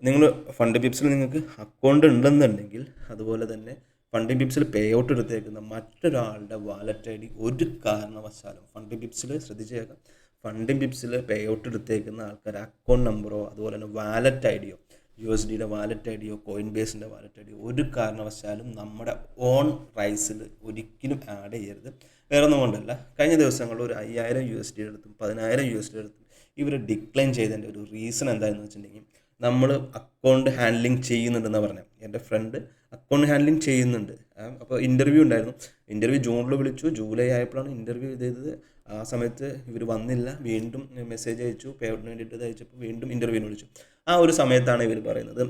നിങ്ങൾ ഫണ്ട് ബിപ്സിൽ നിങ്ങൾക്ക് അക്കൗണ്ട് ഉണ്ടെന്നുണ്ടെങ്കിൽ അതുപോലെ തന്നെ ഫണ്ട് ബിപ്സിൽ പേ ഔട്ട് എടുത്തേക്കുന്ന മറ്റൊരാളുടെ വാലറ്റ് ID ഒരു കാരണവശാലും ഫണ്ട് ബിപ്സിൽ ശ്രദ്ധിച്ചേക്കാം. ഫണ്ട് ബിപ്സിൽ പേ ഔട്ട് എടുത്തേക്കുന്ന ആൾക്കാർ അക്കൗണ്ട് നമ്പറോ അതുപോലെ തന്നെ വാലറ്റ് ID യോ, USDയുടെ വാലറ്റ് ID യോ, കോയിൻ ബേസിൻ്റെ വാലറ്റ് ID യോ ഒരു കാരണവശാലും നമ്മുടെ ഓൺ റൈസിൽ ഒരിക്കലും ആഡ് ചെയ്യരുത്. വേറെ ഒന്നും കൊണ്ടല്ല, കഴിഞ്ഞ ദിവസങ്ങളിൽ ഒരു 5000 USD എടുത്തും 10,000 USD എടുത്തും ഇവർ ഡിക്ലൈൻ ചെയ്തതിൻ്റെ ഒരു റീസൺ എന്താണെന്ന് വെച്ചിട്ടുണ്ടെങ്കിൽ, നമ്മൾ അക്കൗണ്ട് ഹാൻഡ്ലിങ് ചെയ്യുന്നുണ്ടെന്ന് പറഞ്ഞത്. എൻ്റെ ഫ്രണ്ട് അക്കൗണ്ട് ഹാൻഡ്ലിങ് ചെയ്യുന്നുണ്ട്. അപ്പോൾ ഇൻ്റർവ്യൂ ഉണ്ടായിരുന്നു. ഇൻ്റർവ്യൂ ജൂണിൽ വിളിച്ചു, ജൂലൈ ആയപ്പോഴാണ് ഇൻ്റർവ്യൂ ചെയ്തത്. ആ സമയത്ത് ഇവർ വന്നില്ല. വീണ്ടും മെസ്സേജ് അയച്ചു, പേ ഔട്ടിന് വേണ്ടിയിട്ട് അയച്ചപ്പോൾ വീണ്ടും ഇൻ്റർവ്യൂവിന് വിളിച്ചു. ആ ഒരു സമയത്താണ് ഇവർ പറയുന്നത്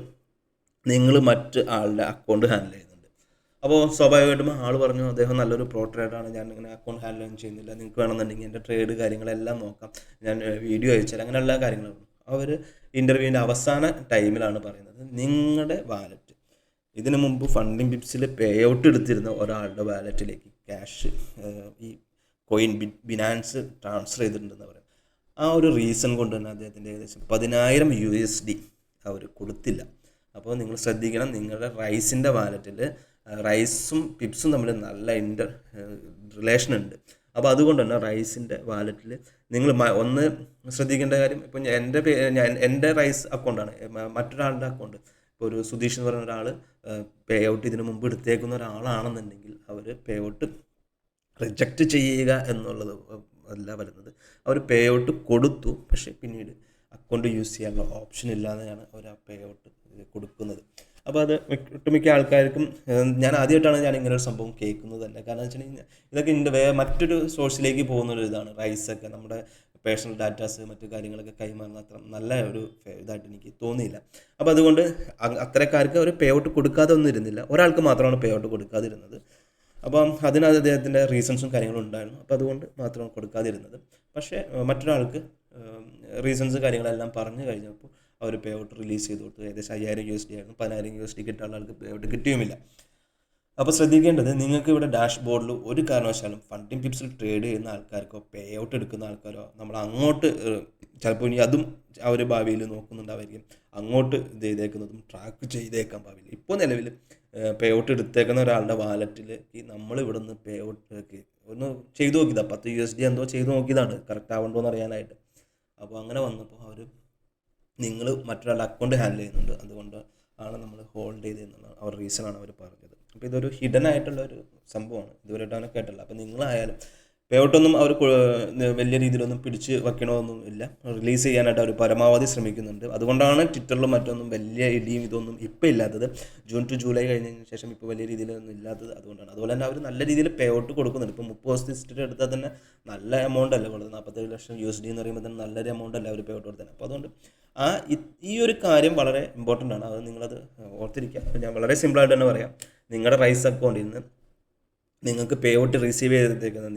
നിങ്ങൾ മറ്റ് ആളുടെ അക്കൗണ്ട് ഹാൻഡിൽ ചെയ്യുന്നുണ്ട്. അപ്പോൾ സ്വാഭാവികമായിട്ടും ആൾ പറഞ്ഞു അദ്ദേഹം നല്ലൊരു പ്രോ ട്രേഡറാണ്, ഞാൻ ഇങ്ങനെ അക്കൗണ്ട് ഹാൻഡിൽ ചെയ്യുന്നില്ല, നിങ്ങൾക്ക് വേണമെന്നുണ്ടെങ്കിൽ എൻ്റെ ട്രേഡ് കാര്യങ്ങളെല്ലാം നോക്കാം, ഞാൻ വീഡിയോ അയച്ചുതരാം, അങ്ങനെ എല്ലാ കാര്യങ്ങളും. അവർ ഇൻ്റർവ്യൂവിൻ്റെ അവസാന ടൈമിലാണ് പറയുന്നത് നിങ്ങളുടെ വാലറ്റ്, ഇതിനു മുമ്പ് ഫണ്ടിങ് ബിപ്സിൽ പേ ഔട്ട് എടുത്തിരുന്ന ഒരാളുടെ വാലറ്റിലേക്ക് ക്യാഷ് ഈ കോയിൻ ബിനാൻസ് ട്രാൻസ്ഫർ ചെയ്തിട്ടുണ്ടെന്ന് പറയും. ആ ഒരു റീസൺ കൊണ്ട് തന്നെ അദ്ദേഹത്തിൻ്റെ ഏകദേശം 10,000 USD അവർ കൊടുത്തില്ല. അപ്പോൾ നിങ്ങൾ ശ്രദ്ധിക്കണം, നിങ്ങളുടെ റൈസിൻ്റെ വാലറ്റിൽ റൈസും പിപ്സും തമ്മിൽ നല്ല റിലേഷൻ ഉണ്ട്. അപ്പോൾ അതുകൊണ്ട് തന്നെ റൈസിൻ്റെ വാലറ്റിൽ നിങ്ങൾ ഒന്ന് ശ്രദ്ധിക്കേണ്ട കാര്യം, ഇപ്പം എൻ്റെ റൈസ് അക്കൗണ്ടാണ്, മറ്റൊരാളുടെ അക്കൗണ്ട്, ഇപ്പോൾ ഒരു സുധീഷ് എന്ന് പറയുന്ന ഒരാൾ പേ ഔട്ട് ഇതിനു മുമ്പ് എടുത്തേക്കുന്ന ഒരാളാണെന്നുണ്ടെങ്കിൽ അവർ പേ ഔട്ട് റിജക്റ്റ് ചെയ്യുക എന്നുള്ളത് അല്ല വരുന്നത്. അവർ പേ ഔട്ട് കൊടുത്തു, പക്ഷേ പിന്നീട് അക്കൗണ്ട് യൂസ് ചെയ്യാനുള്ള ഓപ്ഷൻ ഇല്ലാതെയാണ് അവർ ആ പേ ഔട്ട് കൊടുക്കുന്നത്. അപ്പോൾ അത് ഒട്ടുമിക്ക ആൾക്കാർക്കും, ഞാൻ ആദ്യമായിട്ടാണ് ഞാൻ ഇങ്ങനെ ഒരു സംഭവം കേൾക്കുന്നത് തന്നെ. കാരണം വെച്ചിട്ടുണ്ടെങ്കിൽ ഇതൊക്കെ മറ്റൊരു സോഴ്സിലേക്ക് പോകുന്ന ഒരു ഇതാണ്. റൈസൊക്കെ നമ്മുടെ പേഴ്സണൽ ഡാറ്റാസ് മറ്റു കാര്യങ്ങളൊക്കെ കൈമാറുന്ന അത്ര നല്ല ഒരു ഇതായിട്ട് എനിക്ക് തോന്നിയില്ല. അപ്പോൾ അതുകൊണ്ട് അത്തരക്കാർക്ക് അവർ പേ ഔട്ട് കൊടുക്കാതെ ഒന്നും ഇരുന്നില്ല. ഒരാൾക്ക് മാത്രമാണ് പേ ഔട്ട് കൊടുക്കാതിരുന്നത്. അപ്പം അതിനകത്ത് അദ്ദേഹത്തിൻ്റെ റീസൺസും കാര്യങ്ങളും ഉണ്ടായിരുന്നു. അപ്പോൾ അതുകൊണ്ട് മാത്രമാണ് കൊടുക്കാതിരുന്നത്. പക്ഷേ മറ്റൊരാൾക്ക് റീസൺസ് കാര്യങ്ങളെല്ലാം പറഞ്ഞു കഴിഞ്ഞപ്പോൾ അവർ പേ ഔട്ട് റിലീസ് ചെയ്ത് കൊടുത്തു. ഏകദേശം 5000 USD ആയിരുന്നു. 10,000 USD കിട്ടാനുള്ള ആൾക്ക് പേ ഔട്ട് കിട്ടിയുമില്ല. അപ്പോൾ ശ്രദ്ധിക്കേണ്ടത്, നിങ്ങൾക്ക് ഇവിടെ ഡാഷ് ബോർഡിൽ ഒരു കാരണവശാലും ഫണ്ടിങ് പിപ്സിൽ ട്രേഡ് ചെയ്യുന്ന ആൾക്കാർക്കോ പേ ഔട്ട് എടുക്കുന്ന ആൾക്കാരോ നമ്മൾ അങ്ങോട്ട് ചിലപ്പോൾ ഇനി അതും അവർ ഭാവിയിൽ നോക്കുന്നുണ്ടാവായിരിക്കും, അങ്ങോട്ട് ഇത് ചെയ്തേക്കുന്നതും ട്രാക്ക് ചെയ്തേക്കാൻ ഭാവിയിൽ. ഇപ്പോൾ നിലവിൽ പേ ഔട്ട് എടുത്തേക്കുന്ന ഒരാളുടെ വാലറ്റിൽ ഈ നമ്മൾ ഇവിടെ നിന്ന് പേ ഔട്ട് ഒന്ന് ചെയ്തു നോക്കിയതാണ്, 10 USD എന്തോ ചെയ്തു നോക്കിയതാണ് കറക്റ്റ് ആവണ്ടോ എന്ന് അറിയാനായിട്ട്. അപ്പോൾ അങ്ങനെ വന്നപ്പോൾ അവർ നിങ്ങൾ മറ്റൊരാളുടെ അക്കൗണ്ട് ഹാൻഡിൽ ചെയ്യുന്നുണ്ട്, അതുകൊണ്ട് ആണ് നമ്മൾ ഹോൾഡ് ചെയ്തതെന്നുള്ള അവർ റീസണാണ് അവർ പറഞ്ഞത്. അപ്പോൾ ഇതൊരു ഹിഡൻ ആയിട്ടുള്ള ഒരു സംഭവമാണ്, ഇതുവരെയായിട്ട് അങ്ങനെ കേട്ടില്ല. അപ്പോൾ നിങ്ങളായാലും പേ ഔട്ടൊന്നും അവർ വലിയ രീതിയിലൊന്നും പിടിച്ച് വെക്കണമൊന്നും ഇല്ല. റിലീസ് ചെയ്യാനായിട്ട് അവർ പരമാവധി ശ്രമിക്കുന്നുണ്ട്. അതുകൊണ്ടാണ് ട്വിറ്ററിലും മറ്റൊന്നും വലിയ ഇടിയും ഇതൊന്നും ഇപ്പോൾ ഇല്ലാത്തത്. ജൂൺ ടു ജൂലൈ കഴിഞ്ഞതിന് ശേഷം ഇപ്പോൾ വലിയ രീതിയിലൊന്നും ഇല്ലാത്തത് അതുകൊണ്ടാണ്. അതുപോലെ തന്നെ അവർ നല്ല രീതിയിൽ പേ ഔട്ട് കൊടുക്കുന്നുണ്ട്. ഇപ്പോൾ 30 ദിവസത്തെ ഹിസ്റ്ററി എടുത്താൽ തന്നെ നല്ല എമൗണ്ട് അല്ല കൊടുത്തത്. 47 ലക്ഷം USD എന്ന് പറയുമ്പോൾ തന്നെ നല്ലൊരു എമൗണ്ട് അല്ല അവർ പേ ഔട്ട് കൊടുത്തത്. അപ്പോൾ അതുകൊണ്ട് ഈ ഒരു കാര്യം വളരെ ഇമ്പോർട്ടൻ്റ് ആണ്. അത് നിങ്ങളത് ഓർത്തിരിക്കുക. അപ്പോൾ ഞാൻ വളരെ സിമ്പിളായിട്ട് തന്നെ പറയാം. നിങ്ങളുടെ റൈസ് അക്കൗണ്ടിൽ നിന്ന് നിങ്ങൾക്ക് പേ ഔട്ട് റിസീവ് ചെയ്തേക്കുന്നത്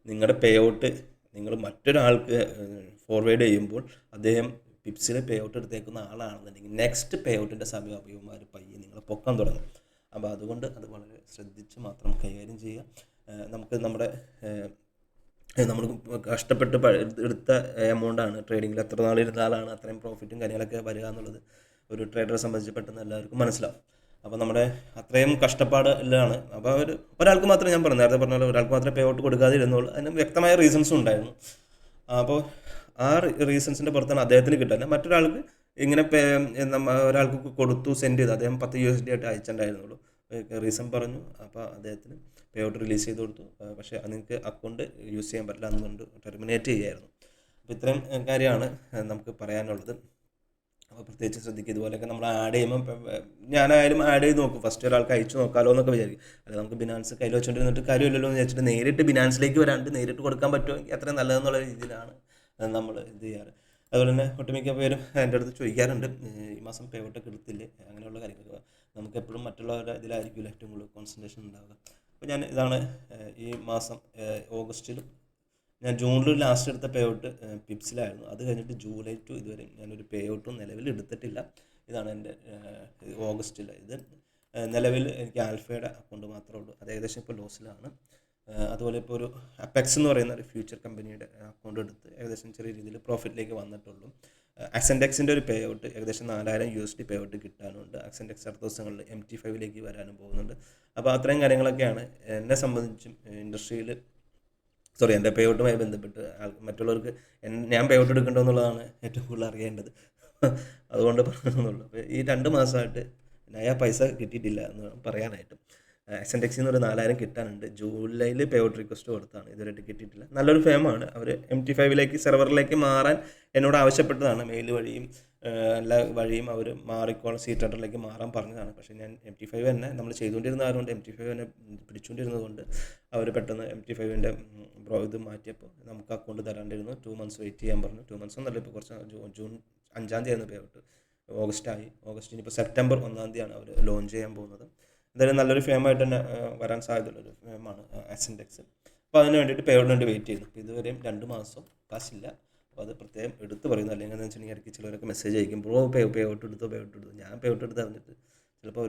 നിങ്ങളുടെ പേ ഔട്ട് നിങ്ങൾ മറ്റൊരാൾക്ക് ഫോർവേഡ് ചെയ്യുമ്പോൾ അദ്ദേഹം പിപ്സിൽ പേ ഔട്ട് എടുത്തേക്കുന്ന ആളാണെന്നുണ്ടെങ്കിൽ നെക്സ്റ്റ് പേ ഔട്ടിൻ്റെ സമയമാകുമ്പോൾ പയ്യെ നിങ്ങൾ പൊക്കാൻ തുടങ്ങും. അപ്പോൾ അതുകൊണ്ട് അത് വളരെ ശ്രദ്ധിച്ച് മാത്രം കൈകാര്യം ചെയ്യുക. നമുക്ക് നമ്മൾ കഷ്ടപ്പെട്ട് എടുത്ത എമൗണ്ടാണ്. ട്രേഡിങ്ങിൽ എത്ര നാളിരുന്ന ആളാണ് അത്രയും പ്രോഫിറ്റും കാര്യങ്ങളൊക്കെ വരിക എന്നുള്ളത് ഒരു ട്രേഡറെ സംബന്ധിച്ച് പെട്ടെന്ന് എല്ലാവർക്കും മനസ്സിലാവും. അപ്പോൾ നമ്മുടെ അത്രയും കഷ്ടപ്പാട് ഉള്ളതാണ്. അപ്പോൾ ഒരാൾക്ക് മാത്രമേ ഞാൻ പറഞ്ഞു, നേരത്തെ പറഞ്ഞ പോലെ ഒരാൾക്ക് മാത്രമേ പേ ഔട്ട് കൊടുക്കാതെ ഇരുന്നുള്ളൂ. അതിന് വ്യക്തമായ റീസൺസും ഉണ്ടായിരുന്നു. അപ്പോൾ ആ റീസൺസിൻ്റെ പുറത്താണ് അദ്ദേഹത്തിന് കിട്ടാൻ. മറ്റൊരാൾക്ക് ഇങ്ങനെ ഒരാൾക്ക് കൊടുത്തു, സെൻഡ് ചെയ്തു. അദ്ദേഹം 10 USD ആയിട്ട് അയച്ചിട്ടുണ്ടായിരുന്നുള്ളൂ. റീസൺ പറഞ്ഞു. അപ്പോൾ അദ്ദേഹത്തിന് പേ ഔട്ട് റിലീസ് ചെയ്ത് കൊടുത്തു. പക്ഷേ നിങ്ങൾക്ക് അക്കൗണ്ട് യൂസ് ചെയ്യാൻ പറ്റില്ല എന്നുകൊണ്ട് ടെർമിനേറ്റ് ചെയ്യായിരുന്നു. അപ്പോൾ ഇത്രയും കാര്യമാണ് നമുക്ക് പറയാനുള്ളത്. അപ്പോൾ പ്രത്യേകിച്ച് ശ്രദ്ധിക്കുക. ഇതുപോലെയൊക്കെ നമ്മൾ ആഡ് ചെയ്യുമ്പോൾ ഞാനായാലും ആഡ് ചെയ്ത് നോക്കും. ഫസ്റ്റ് ഒരാൾക്ക് അയച്ചു നോക്കാമല്ലോ എന്നൊക്കെ വിചാരിക്കും. അല്ല, നമുക്ക് ബിനാൻസ് കയ്യിൽ വെച്ചുകൊണ്ടിരുന്നിട്ട് കാര്യമില്ലല്ലോ എന്ന് വിചാരിച്ചിട്ട് നേരിട്ട് ബിനാൻസിലേക്ക് വരാണ്ട് നേരിട്ട് കൊടുക്കാൻ പറ്റുമെങ്കിൽ അത്രയും നല്ലതെന്നുള്ള രീതിയിലാണ് നമ്മൾ ഇത് ചെയ്യാറ്. അതുപോലെ തന്നെ ഒട്ടുമിക്ക പേരും എൻ്റെ അടുത്ത് ചോദിക്കാറുണ്ട്, ഈ മാസം പേ ഔട്ടൊക്കെ എടുത്തില്ലേ, അങ്ങനെയുള്ള കാര്യങ്ങൾ. നമുക്ക് എപ്പോഴും മറ്റുള്ളവരുടെ ഇതിലായിരിക്കുമല്ലോ ഏറ്റവും കൂടുതൽ കോൺസെൻട്രേഷൻ ഉണ്ടാവുക. അപ്പോൾ ഞാൻ ഇതാണ് ഈ മാസം ഓഗസ്റ്റിലും ഞാൻ ജൂണിൽ ലാസ്റ്റ് എടുത്ത പേ ഔട്ട് പിപ്സിലായിരുന്നു. അത് കഴിഞ്ഞിട്ട് ജൂലൈ ടു ഇതുവരെ ഞാനൊരു പേ ഔട്ടും നിലവിൽ എടുത്തിട്ടില്ല. ഇതാണ് എൻ്റെ ഓഗസ്റ്റിൽ. ഇത് നിലവിൽ എനിക്ക് ആൽഫയുടെ അക്കൗണ്ട് മാത്രമേ ഉള്ളൂ. അത് ഏകദേശം ഇപ്പോൾ ലോസിലാണ്. അതുപോലെ ഇപ്പോൾ ഒരു അപ്പെക്സ് എന്ന് പറയുന്ന ഒരു ഫ്യൂച്ചർ കമ്പനിയുടെ അക്കൗണ്ട് എടുത്ത് ഏകദേശം ചെറിയ രീതിയിൽ പ്രോഫിറ്റിലേക്ക് വന്നിട്ടുള്ളൂ. ആക്സെൻറ്റെക്സിൻ്റെ ഒരു പേ ഔട്ട് ഏകദേശം 4000 USD പേ ഔട്ട് കിട്ടാനുണ്ട്. ആക്സെൻറ്റെക്സ് അടുത്ത ദിവസങ്ങളിൽ MT5 വരാനും പോകുന്നുണ്ട്. അപ്പോൾ അത്രയും കാര്യങ്ങളൊക്കെയാണ് എന്നെ സംബന്ധിച്ചും ഇൻഡസ്ട്രിയിൽ എൻ്റെ പേ ഔട്ടുമായി ബന്ധപ്പെട്ട് മറ്റുള്ളവർക്ക് ഞാൻ പേ ഔട്ട് എടുക്കേണ്ടോ എന്നുള്ളതാണ് ഏറ്റവും കൂടുതൽ അറിയേണ്ടത്. അതുകൊണ്ട് പറയുന്നുള്ളൂ. അപ്പോൾ ഈ 2 മാസമായിട്ട് ഞാൻ പൈസ കിട്ടിയിട്ടില്ല എന്ന് പറയാനായിട്ട്. ആക്സെൻറ്റെക്സിൽ നിന്ന് ഒരു 4000 കിട്ടാനുണ്ട്. ജൂലൈയിൽ പേ ഔട്ട് റിക്വസ്റ്റ് കൊടുത്താണ്, ഇതുവരെയായിട്ട് കിട്ടിയിട്ടില്ല. നല്ലൊരു ഫേമാണ്. അവർ MT5 സെർവറിലേക്ക് മാറാൻ എന്നോട് ആവശ്യപ്പെട്ടതാണ്. മെയിൽ വഴിയും എല്ലാ വഴിയും അവർ മാറിക്കോളം C-Traderലേക്ക് മാറാൻ പറഞ്ഞതാണ്. പക്ഷേ ഞാൻ MT5 തന്നെ നമ്മൾ ചെയ്തുകൊണ്ടിരുന്ന ആയതുകൊണ്ട് MT5 തന്നെ പിടിച്ചുകൊണ്ടിരുന്നതുകൊണ്ട് അവർ പെട്ടെന്ന് MT5ൻ്റെ ഇത് മാറ്റിയപ്പോൾ നമുക്ക് അക്കൗണ്ട് തരാണ്ടിരുന്നു. 2 months വെയിറ്റ് ചെയ്യാൻ പറഞ്ഞു. 2 months ഒന്നല്ല, ഇപ്പോൾ കുറച്ച് ജൂൺ 5-ാം തീയതി പേ ഔട്ട്. ഓഗസ്റ്റിന് ഇപ്പോൾ സെപ്റ്റംബർ 1-ാം തീയതിയാണ് അവർ ലോഞ്ച് ചെയ്യാൻ പോകുന്നത്. എന്തായാലും നല്ലൊരു ഫേമായിട്ട് തന്നെ വരാൻ സാധ്യതയുള്ളൊരു ഫേമാണ് ആക്സെൻറ്റെക്സ്. അപ്പോൾ അതിന് വേണ്ടിയിട്ട് പേ ഔട്ടിന് വേണ്ടി വെയിറ്റ് ചെയ്യുന്നു. അപ്പോൾ ഇതുവരെയും 2 മാസം കാശില്ല. അപ്പോൾ അത് പ്രത്യേകം എടുത്ത് പറയുന്നു. അല്ലെങ്കിൽ എന്താണെന്ന് വെച്ചിട്ടുണ്ടെങ്കിൽ ഇടയ്ക്ക് ചിലവരൊക്കെ മെസ്സേജ് അയക്കുമ്പോൾ പേ ഔട്ട് എടുത്തു. ഞാൻ പേ ഔട്ട് എടുത്ത് അറിഞ്ഞിട്ട് ചിലപ്പോൾ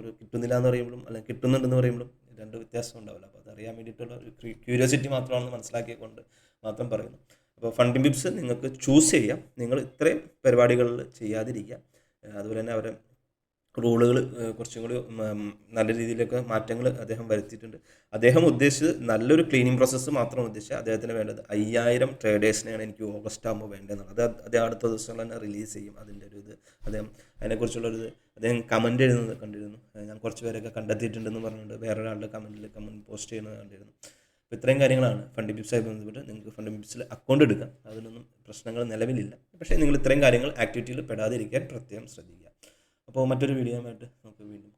ഒരു കിട്ടുന്നില്ല എന്ന് പറയുമ്പോഴും അല്ലെങ്കിൽ കിട്ടുന്നുണ്ടെന്ന് പറയുമ്പോഴും 2 വ്യത്യാസം ഉണ്ടാവില്ല. അപ്പോൾ അതറിയാൻ വേണ്ടിയിട്ടുള്ള ഒരു ക്യൂരിയോസിറ്റി മാത്രമാണെന്ന് മനസ്സിലാക്കിക്കൊണ്ട് മാത്രം പറയുന്നു. അപ്പോൾ ഫണ്ടിംഗ് ടിപ്സ് നിങ്ങൾക്ക് ചൂസ് ചെയ്യാം. നിങ്ങൾ ഇത്രയും പരിപാടികളിൽ ചെയ്യാതിരിക്കുക. അതുപോലെ തന്നെ അവരെ റൂളുകൾ കുറച്ചും കൂടി നല്ല രീതിയിലൊക്കെ മാറ്റങ്ങൾ അദ്ദേഹം വരുത്തിയിട്ടുണ്ട്. അദ്ദേഹം ഉദ്ദേശിച്ചത് നല്ലൊരു ക്ലീനിങ് പ്രോസസ്സ് മാത്രം ഉദ്ദേശിച്ചത്. അദ്ദേഹത്തിന് വേണ്ടത് 5000 ട്രേഡേഴ്സിനെയാണ് എനിക്ക് ഓഗസ്റ്റ് ആകുമ്പോൾ വേണ്ടതെന്നുള്ളത്. അദ്ദേഹം അടുത്ത ദിവസം തന്നെ റിലീസ് ചെയ്യും. അതിൻ്റെ ഒരു ഇത് അദ്ദേഹം അതിനെക്കുറിച്ചുള്ളൊരു അദ്ദേഹം കമൻറ്റ് എഴുതുന്നത് കണ്ടിരുന്നു. ഞാൻ കുറച്ച് പേരൊക്കെ കണ്ടെത്തിയിട്ടുണ്ടെന്ന് പറഞ്ഞുകൊണ്ട് വേറൊരാളുടെ കമൻറ്റ് പോസ്റ്റ് ചെയ്യുന്നത് കണ്ടിരുന്നു. അപ്പോൾ ഇത്രയും കാര്യങ്ങളാണ് ഫണ്ടിംഗ് ടിപ്സായി ബന്ധപ്പെട്ട്. നിങ്ങൾക്ക് ഫണ്ടിംഗ് ടിപ്സിൽ അക്കൗണ്ട് എടുക്കാം, അതിലൊന്നും പ്രശ്നങ്ങൾ നിലവിലില്ല. പക്ഷേ നിങ്ങൾ ഇത്രയും കാര്യങ്ങൾ ആക്ടിവിറ്റിയിൽ പെടാതിരിക്കാൻ പ്രത്യേകം ശ്രദ്ധിക്കുക. അപ്പോൾ മറ്റൊരു വീഡിയോയുമായിട്ട് നമുക്ക് വീണ്ടും